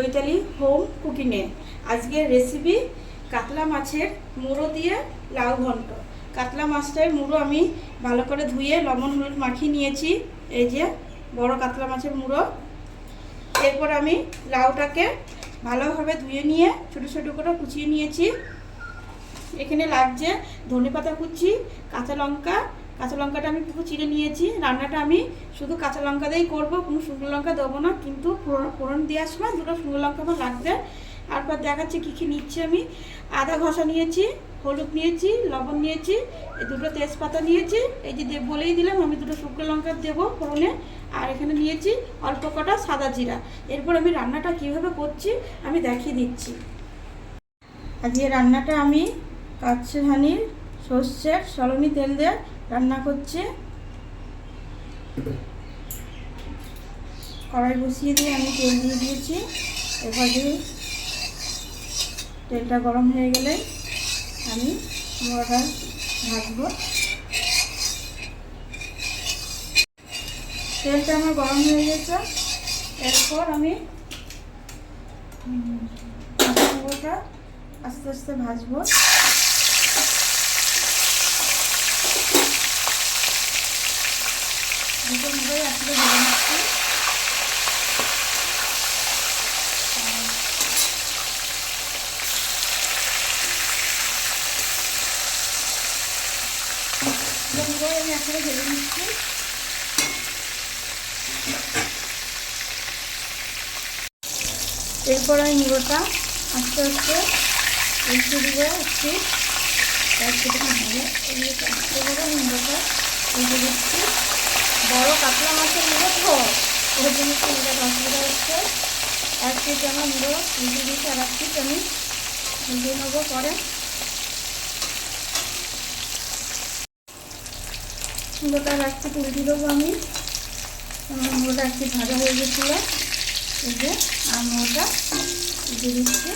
Chaitali home কুকিংয়ে আজকের recipe কাতলা মাছের মুড়ো দিয়ে লাউ ঘন্ট। কাতলা মাছটার মুড়ো আমি ভালো করে ধুয়ে লবণ হলুদ মাখিয়ে নিয়েছি। এই যে বড় কাতলা মাছের মুড়ো। এরপর আমি লাউটাকে ভালোভাবে ধুয়ে নিয়ে ছোটো ছোটো করে কুচিয়ে নিয়েছি। এখানে লাগছে ধনেপাতা কুচি, কাঁচা লঙ্কাটা আমি পুরো চিড়ে নিয়েছি। রান্নাটা আমি শুধু কাঁচা লঙ্কা দিয়েই করবো, কোনো শুকনো লঙ্কা দেবো না, কিন্তু ফোড়ন দেওয়ার সময় দুটো শুকনো লঙ্কা আমার লাগবে। তারপর দেখাচ্ছি কী কী নিচ্ছি। আমি আদা ঘষা নিয়েছি, হলুদ নিয়েছি, লবণ নিয়েছি, এই দুটো তেজপাতা নিয়েছি। এই যে বলেই দিলাম আমি দুটো শুকনো লঙ্কা দেবো ফোড়নে। আর এখানে নিয়েছি অল্প কটা সাদা জিরা। এরপর আমি রান্নাটা কীভাবে করছি আমি দেখিয়ে দিচ্ছি। আজকে রান্নাটা আমি কাচ্চিঘানির সর্ষের সলনি তেল দিয়ে রান্না করছি। কড়াই বসিয়ে দিয়ে আমি তেল দিয়ে দিয়েছি। এবার দিয়ে তেলটা গরম হয়ে গেলে আমি মুড়োটা ভাজবো। তেলটা আমার গরম হয়ে গেছে। এরপর আমি মুড়োটা আস্তে আস্তে ভাজবো। দুটো মুড়োই আসলে ভেজে নিচ্ছি। মুড়োই আমি আসলে ভেজে নিচ্ছি। এরপর আমি মুড়োটা আস্তে আস্তে উল্টে দিয়ে একটু আস্তে করে আমি মুড়োটা উল্টে দিচ্ছি। বড় কাতলা মাছের মুড়ো তো ওর জন্য একটু অসুবিধা হচ্ছে। এক পিস আমার মুড়ো উল্টে দিচ্ছি, আর এক পিস আমি উল্টে নেবো। পরে মুড়োটা এক পিস উল্টে দেবো আমি। আমার মুড়োটা একটু ভাজা হয়ে গেছিলো। এই যে আর মুড়োটা উল্টে দিচ্ছি।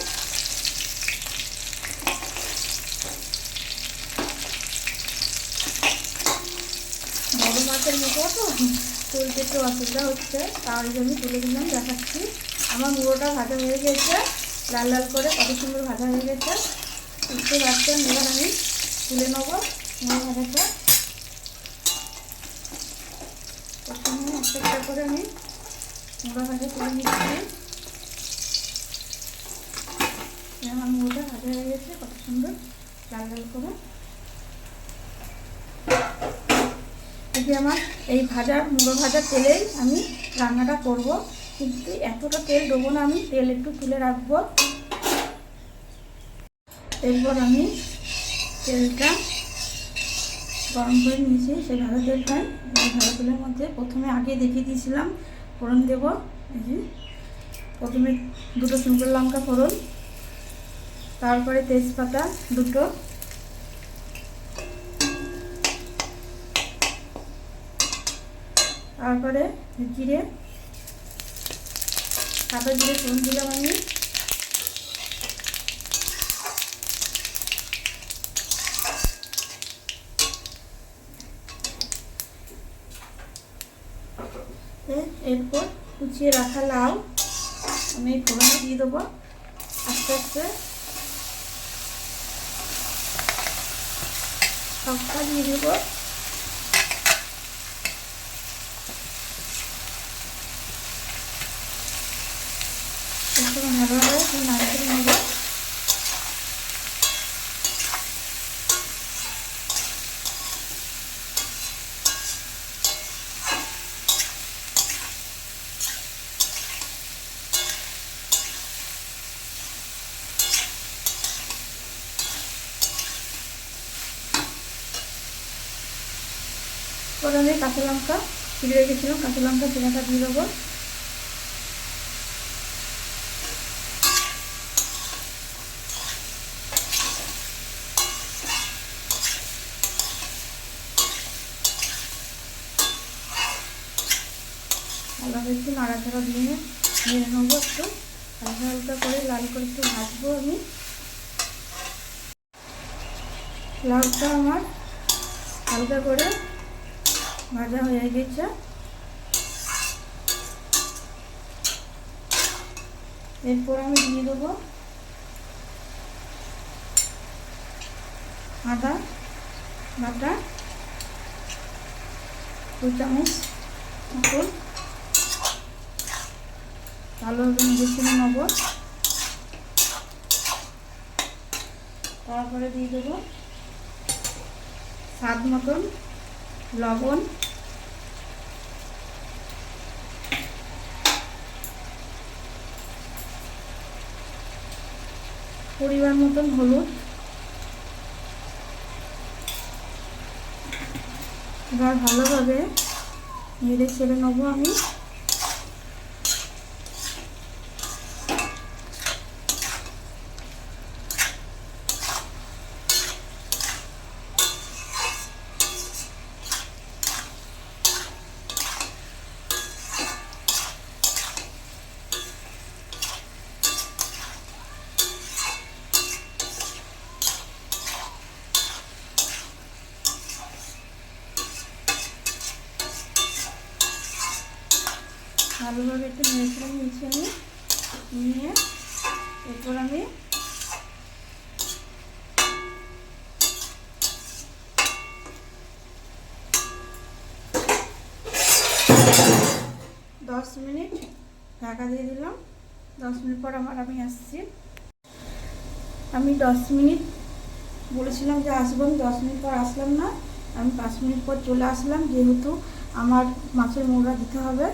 বড় মাছের মুখো তো তুলতে একটু অসুবিধা হচ্ছে, তার জন্য তুলে দিলাম, দেখাচ্ছি। আমার মুড়োটা ভাজা হয়ে গেছে, লাল লাল করে কত সুন্দর ভাজা হয়ে গেছে, বুঝতে পারছেন। এবার আমি তুলে নেবো মুড়ো ভাজাটা। প্রথমে একটা একটা করে আমি মুড়ো ভাজা তুলে নিচ্ছি। আমার মুড়োটা ভাজা হয়ে গেছে কত সুন্দর লাল লাল করে। আমার এই মুড়ো ভাজা তেলেই আমি রান্নাটা করব, কিন্তু এতটা তেল দেবো না, আমি তেল একটু তুলে রাখবো। এরপর আমি তেলটা গরম করে নিয়েছি, সেই ভাজা তেলটাই ভাজা তেলের মধ্যে প্রথমে আগে দেখিয়ে দিয়েছিলাম ফোড়ন দেবো। প্রথমে দুটো শুকনো লঙ্কা ফোড়ন, তারপরে তেজপাতা দুটো, তারপরে জিরে, সাদা জিরে ফোড়ন দিলাম আমি। এরপর কুচিয়ে রাখা লাউ আমি ফোড়নে দিয়ে দেবো আস্তে আস্তে। সবটা দিয়ে দেবো। ভালোভাবে নাড়িয়ে নেব। পরে আমি কাঁচা লঙ্কা ছিঁড়ে রেখেছিলাম, কাঁচা লঙ্কা চিরাটা দিয়ে দেবো। ভালোভাবে একটু নাড়াচাড়া দিয়ে নেড়ে নেবো, একটু হালকা হালকা করে লাল করে একটু ভাজবো আমি। লাউটা আমার হালকা করে ভাজা হয়ে গেছে। এরপর আমি দিয়ে দেবো আদা বাটা 2 চামচ মতন, ভালোভাবে নেড়ে নেব। তারপরে দিয়ে দেবো স্বাদ মতন লবণ, পরিমাণ মতন হলুদ। এবার ভালোভাবে নেড়ে ছেড়ে নেবো আমি। ভালোভাবে একটু নেড়ে নিয়েছি আমি, নিয়ে এরপর আমি দশ মিনিট ঢাকা দিয়ে দিলাম। 10 মিনিট পর আমি আসছি। আমি 10 মিনিট বলেছিলাম যে আসবো, আমি 10 মিনিট পর আসলাম না, আমি 5 মিনিট পর চলে আসলাম। যেহেতু আমার মাছের মোড়া দিতে হবে,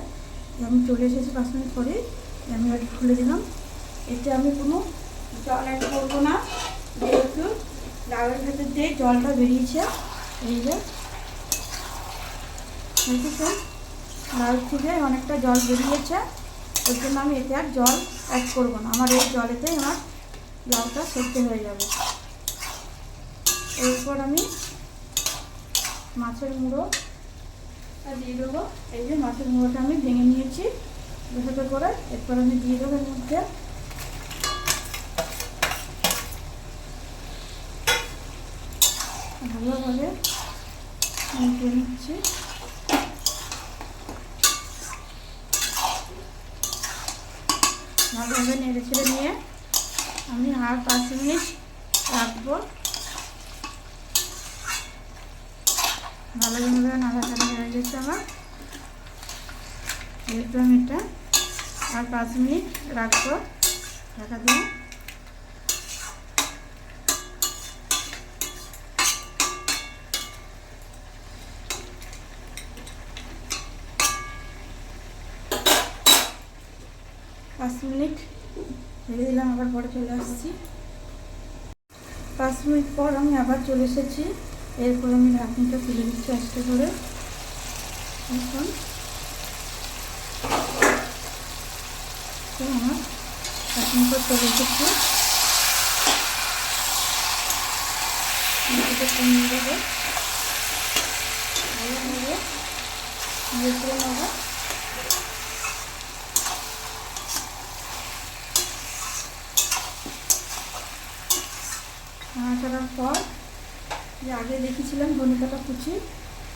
আমি চলে এসেছি 5 মিনিট পরে। আমি আর খুলে দিলাম। এতে আমি কোনো জল অ্যাড করবো না, যেহেতু লাউয়ের ভেতর দিয়ে জলটা বেরিয়েছে। এই যে দেখেছেন, লাউ থেকে অনেকটা জল বেরিয়েছে, ওই জন্য আমি এতে আর জল অ্যাড করবো না। আমার এই জলেতেই আমার লাউটা সেদ্ধ হয়ে যাবে। এরপর আমি মাছের মুড়োটা দিয়ে দেবো। এই যে মাছের মুড়োটা আমি ভেঙে নিয়েছি দুটো করে। এরপর আমি দিয়ে দেবো এর মধ্যে ভালোভাবে মিশিয়ে নিচ্ছি। ভালোভাবে নেড়ে ছেড়ে নিয়ে আমি আর 5 মিনিট রাখবো। ভালোভাবে নাড়াচাড়া হয়ে গেছে আমার। যেহেতু আমি এটা আর 5 মিনিট রাখবো ঢাকা দিয়ে। পাঁচ মিনিট রেখে দিলাম, আবার পরে চলে আসছি। 5 মিনিট পর আমি আবার চলে এসেছি। এরপর আমি ঢাকনিটা তুলে দিচ্ছি আস্তে করে। এখন আমার ঢাকনিটা চলে এসেছে। কমিয়ে দেবো, ভালোভাবে ইয়ে করে নেবো। নাড়াচাড়ার পর যে আগে দেখেছিলাম ধনেপাতা কুচি,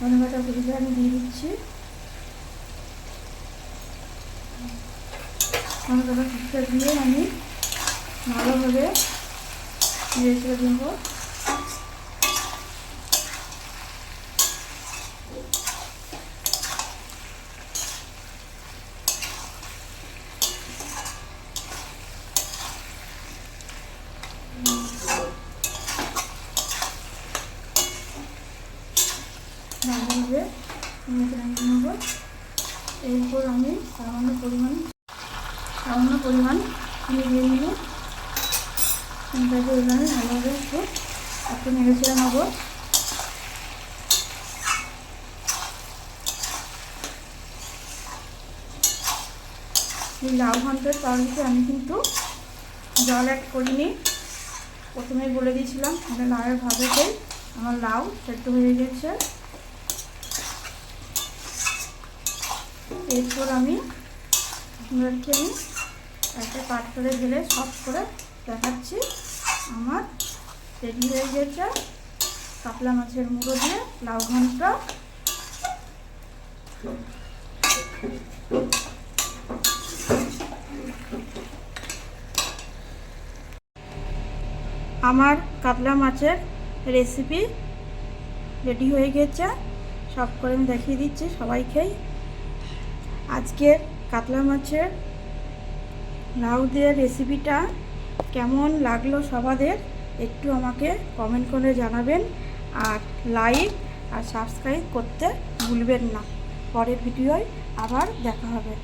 ধনেপাতা কুচিটা আমি দিয়ে দিচ্ছি। ধনেপাতা কুচিটা দিয়ে আমি ভালোভাবে নেড়ে ছেড়ে দেবো। ভালোভাবে নেড়ে নেব। এরপর আমি সামান্য পরিমাণ চিনি দিয়ে নিব। চিনিটাকে এখানে ভালোভাবে একটু নেড়ে ছেড়ে নেবো। এই লাউ ঘন্টের তরকারিতে আমি কিন্তু জল অ্যাড করিনি, প্রথমেই বলে দিয়েছিলাম। মানে লাউয়ের ভাবেতেই আমার লাউ সেদ্ধ হয়ে গেছে। এরপর আমি একটা পাত্রে ঢেলে সব করে দেখাচ্ছি। আমার রেডি হয়ে গেছে কাতলা মাছের মুড়ো দিয়ে লাউ ঘন্ট। আমার কাতলা মাছের রেসিপি রেডি হয়ে গেছে। সব করে আমি দেখিয়ে দিচ্ছি সবাইকেই। আজকের কাতলা মাছের লাউ দিয়ে রেসিপিটা কেমন লাগলো সবাদের একটু আমাকে কমেন্ট করে জানাবেন, আর লাইক আর সাবস্ক্রাইব করতে ভুলবেন না। পরের ভিডিওয় আবার দেখা হবে।